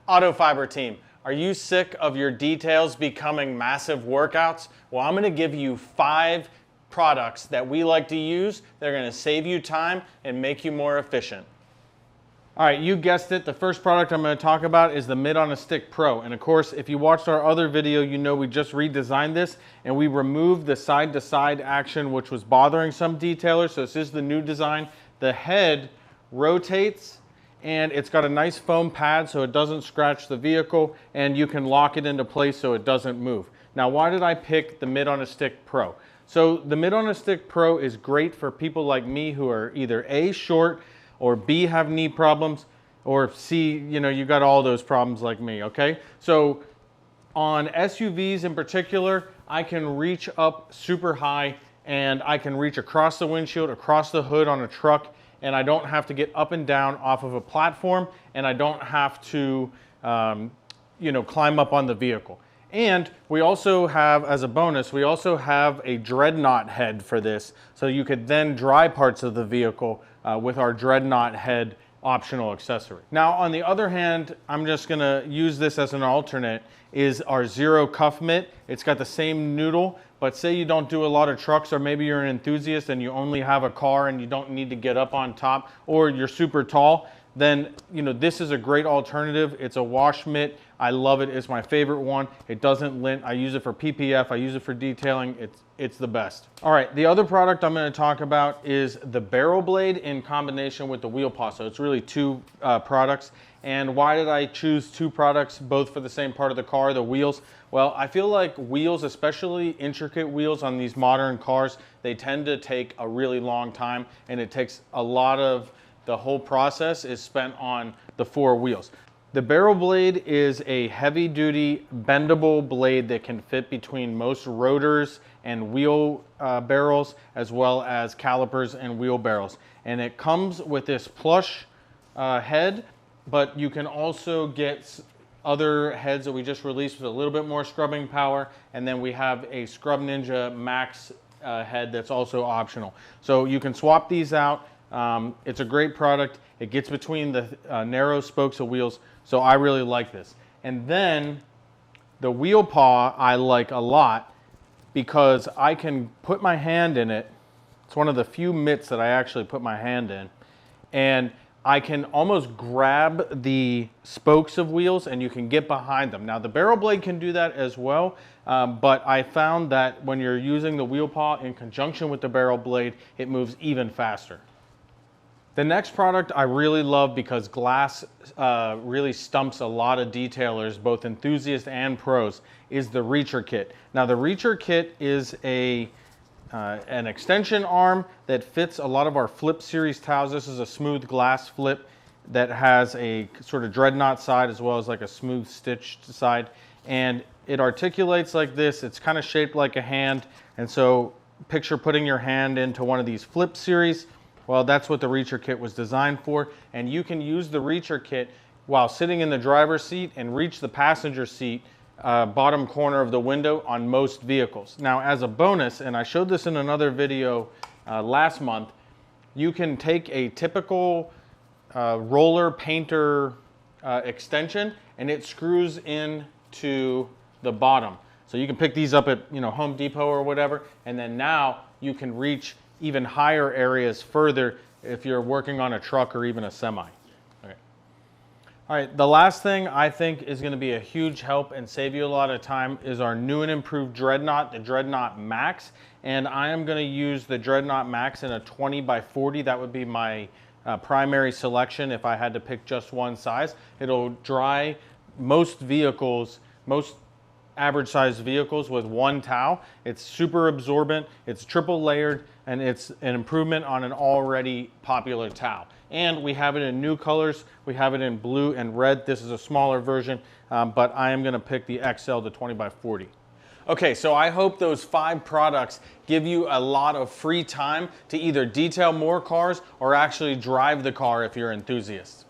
Autofiber team, are you sick of your details becoming massive workouts? Well, I'm going to give you 5 products that we like to use. They're going to save you time and make you more efficient. All right, you guessed it. The first product I'm going to talk about is the Mitt on a Stick Pro. And of course, if you watched our other video, you know we just redesigned this and we removed the side-to-side action, which was bothering some detailers. So this is the new design. The head rotates and it's got a nice foam pad so it doesn't scratch the vehicle, and you can lock it into place so it doesn't move. Now, why did I pick the Mitt on a Stick Pro? So the Mitt on a Stick Pro is great for people like me who are either A, short, or B, have knee problems, or C, you got all those problems like me, okay? So on SUVs in particular, I can reach up super high and I can reach across the windshield, across the hood on a truck, and I don't have to get up and down off of a platform, and I don't have to, climb up on the vehicle. And we also have, as a bonus, we also have a dreadnought head for this, so you could then dry parts of the vehicle with our dreadnought head optional accessory. Now, on the other hand, I'm just gonna use this as an alternate, is our Zero Cuff Mitt. It's got the same noodle, but say you don't do a lot of trucks, or maybe you're an enthusiast and you only have a car and you don't need to get up on top, or you're super tall, then this is a great alternative. It's a wash mitt. I love it. It's my favorite one. It doesn't lint. I use it for PPF. I use it for detailing. It's the best. All right, the other product I'm going to talk about is the barrel blade in combination with the wheel paw. So it's really 2 products. And why did I choose 2 products, both for the same part of the car, the wheels? Well, I feel like wheels, especially intricate wheels on these modern cars, they tend to take a really long time, and it takes a lot of the whole process is spent on the 4 wheels. The barrel blade is a heavy-duty bendable blade that can fit between most rotors and wheel barrels, as well as calipers and wheel barrels. And it comes with this plush head, but you can also get other heads that we just released with a little bit more scrubbing power. And then we have a Scrub Ninja Max head that's also optional. So you can swap these out. It's a great product. It gets between the narrow spokes of wheels, so I really like this. And then the wheel paw I like a lot because I can put my hand in it. It's one of the few mitts that I actually put my hand in, and I can almost grab the spokes of wheels and you can get behind them. Now the barrel blade can do that as well, but I found that when you're using the wheel paw in conjunction with the barrel blade, it moves even faster. The next product I really love because glass really stumps a lot of detailers, both enthusiasts and pros, is the Reacher Kit. Now the Reacher Kit is an extension arm that fits a lot of our Flip series towels. This is a smooth glass flip that has a sort of dreadnought side as well as like a smooth stitched side. And it articulates like this. It's kind of shaped like a hand. And so picture putting your hand into one of these Flip series. Well, that's what the Reacher Kit was designed for, and you can use the Reacher Kit while sitting in the driver's seat and reach the passenger seat bottom corner of the window on most vehicles. Now, as a bonus, and I showed this in another video last month, you can take a typical roller painter extension and it screws into the bottom. So you can pick these up at Home Depot or whatever, and then now you can reach even higher areas further if you're working on a truck or even a semi. Okay. All right, the last thing I think is going to be a huge help and save you a lot of time is our new and improved Dreadnought, the Dreadnought Max. And I am going to use the Dreadnought Max in a 20x40. That would be my primary selection if I had to pick just one size. It'll dry most vehicles, most average sized vehicles with one towel. It's super absorbent, it's triple layered, and it's an improvement on an already popular towel. And we have it in new colors. We have it in blue and red. This is a smaller version, but I am gonna pick the XL, the 20x40. Okay, so I hope those 5 products give you a lot of free time to either detail more cars or actually drive the car if you're enthusiasts.